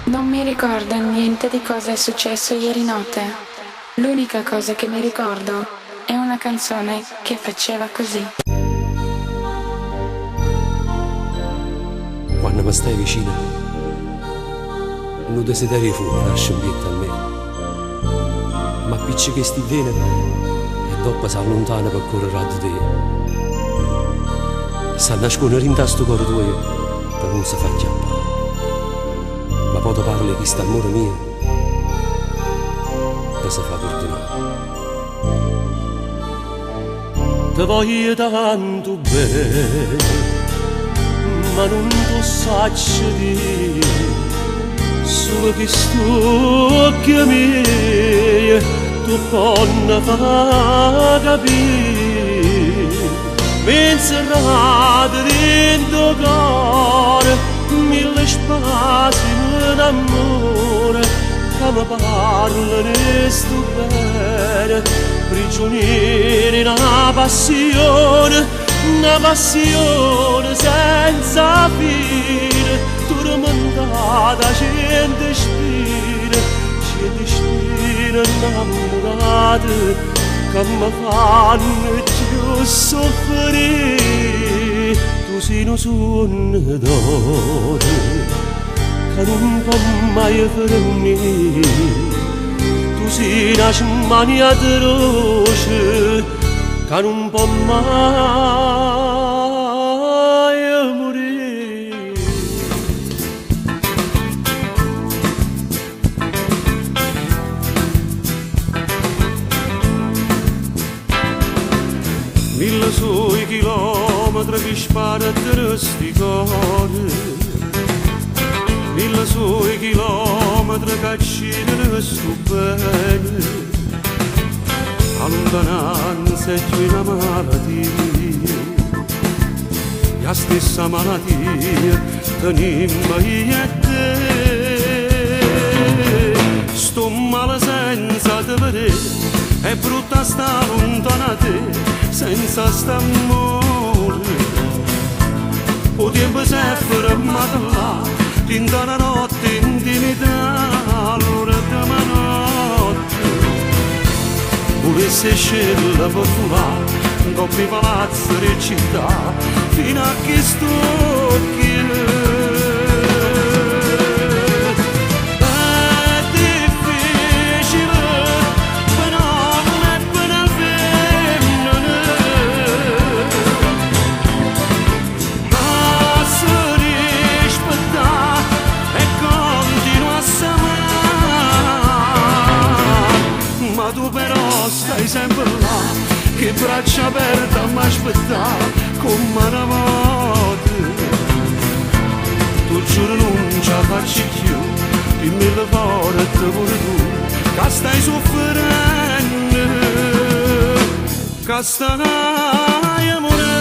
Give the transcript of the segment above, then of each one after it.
Non mi ricordo niente di cosa è successo ieri notte. L'unica cosa che mi ricordo è una canzone che faceva così. Quando mi stai vicino, non desideri fuori, lascia un bietto a me. Ma appicci che sti bene e dopo si allontana per correre a te. Sta nascondere in sto cuore tuo per non si far chiappare. Ma poi ti parli di sta amore mio che si fa perdonare. Ti voglio tanto bene, ma non lo saccio dire, solo che sto occhi miei tu puoi far capire. Mi inserrate dentro cuore mille spazi d'amore che mi parlano di sto bene, prigionieri una passione senza fine, tormentata gente spine innamorate che mi fanno più soffrire. Tu sei un sogno d'oro che non può mai finire, tu sei una smania atroce che non può mai morire. Mille sui chilometri che sparano sti cuore, mille sui chilometri che accidano sto bene, la lontananza è più una malattia, la stessa malattia tenemmo io e te. Sto male senza te vedere, è brutta sta lontana te, senza st'amore. O tempo si è fermato là, tinta la notte intimità, l'ora della notte. Volesse scegliere per volare, in coppi palazzi di città, fino a che sto tu però stai sempre là, che braccia aperte a m'aspettare come una volta. Tu giuro non ce la faccio più, di mille volte pure tu, che stai soffrendo, che stai morendo.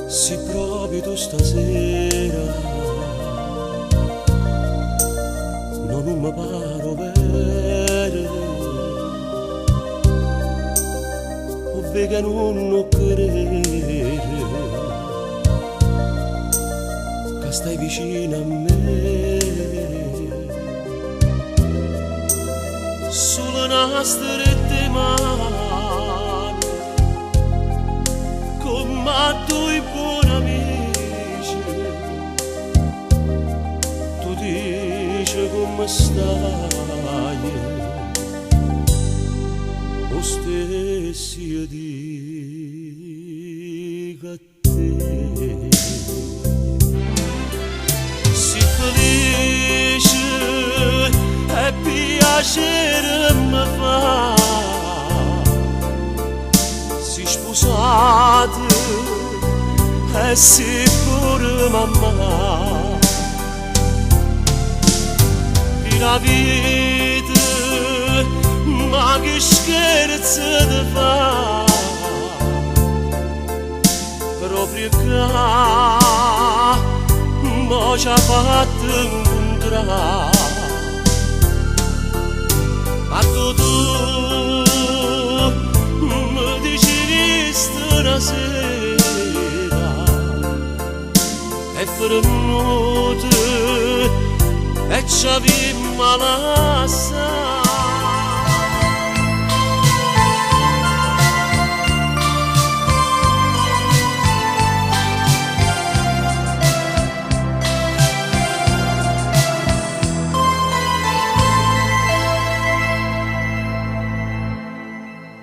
Se proprio tu stasera non mi paro bene, o che non credere che stai vicino a me, sulle nostre mani, come a due buoni amici. Tu dici come stai, o stessi io dico a te. Sii felice e piacere mi fa, si sposate e si pure mamma. La vita, ma che scherzo di fa, per proprio ca mo ci ha fatto incontrare. Ma tu mi dicevi stasera è venuto e ci avevamo lasciato.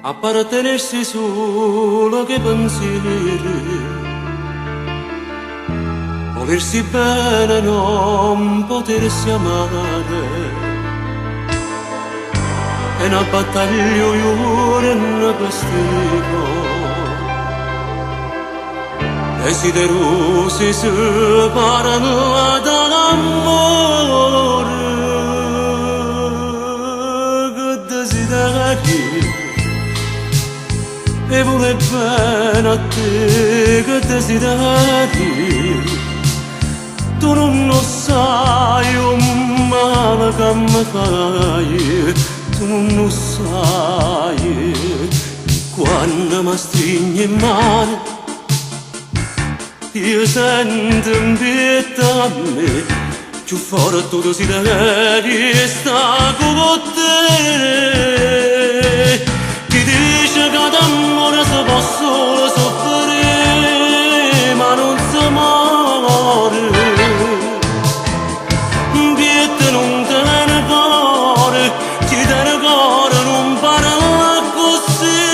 Appartenersi solo che pensieri, volersi bene non potersi amare, è una battaglia ora in castigo, desiderosi separano dall'amore, che desideri e vuole bene a te, che desideri. Tu non lo sai un male che mi fai, tu non lo sai quando mi stringi in mano. Io sento in pietà a me, più forte tu desideri sta con te. Chi dice che d'amore si può solo soffrire, ma non si muore. Piette non te ne cuore, chi te ne cuore non parla così.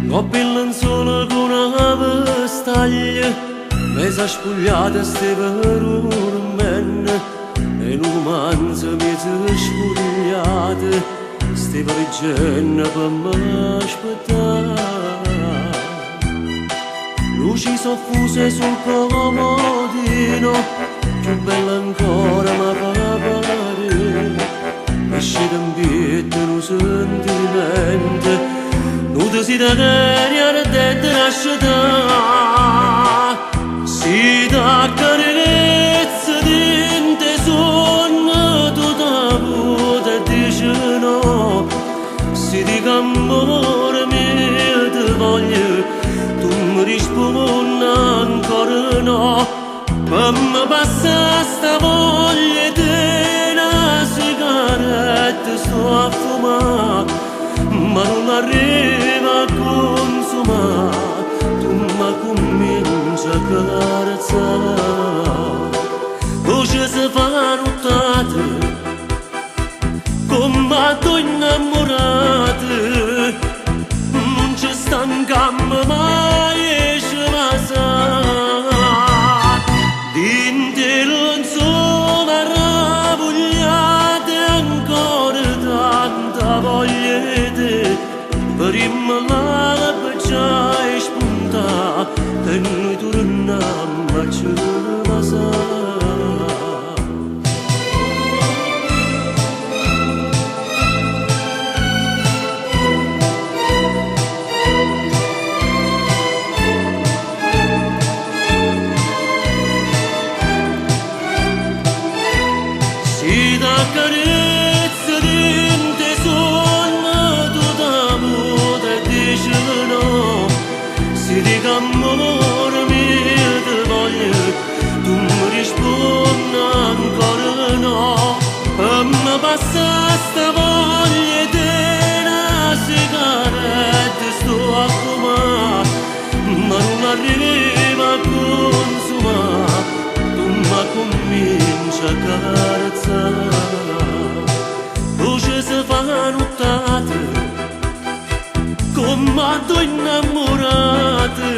Coppi il lenzuolo con una vestaglia, mi sa spogliata ste per un men, e in un romanzo mi sa spogliata, ste per gente per me aspettare. Luci soffuse sul comodino, più bella ancora ma pare, esce in pietto un sentimento, un desiderio ardente nasce da, si dà carezza dente sogno, tu da vuota e dice no, si dica amore mio ti voglio, tu mi rispondi ancora no, ma mi passa sta voglia di una sigaretta, sto a fumare, ma non arriva a consumare, tu mi cominci a carezzare. Voce si fa nottate, come tu innamorate, non ci stanchiamo mai e ci passare. Dinte non sono arrabbiate ancora tanta voglia per immalare per già e spunta e noi torniamo a ci si dà carezza dente sogno, tu da vuota e dice no, si dica amore mio ti voglio, tu mi rispondi ancora no, e mi passa sta voglia di una sigaretta, sto a fumare, ma non arriva a consumare, tu mi cominci a carezzare. Voce si fa nottate, come tu innamorate,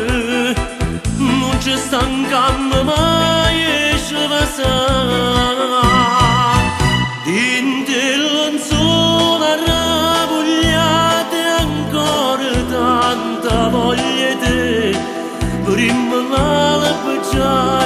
non ci stanchiamo mai e ci passare. Dinte non sono arrabbiate ancora tanta voglia rimbalala pe geam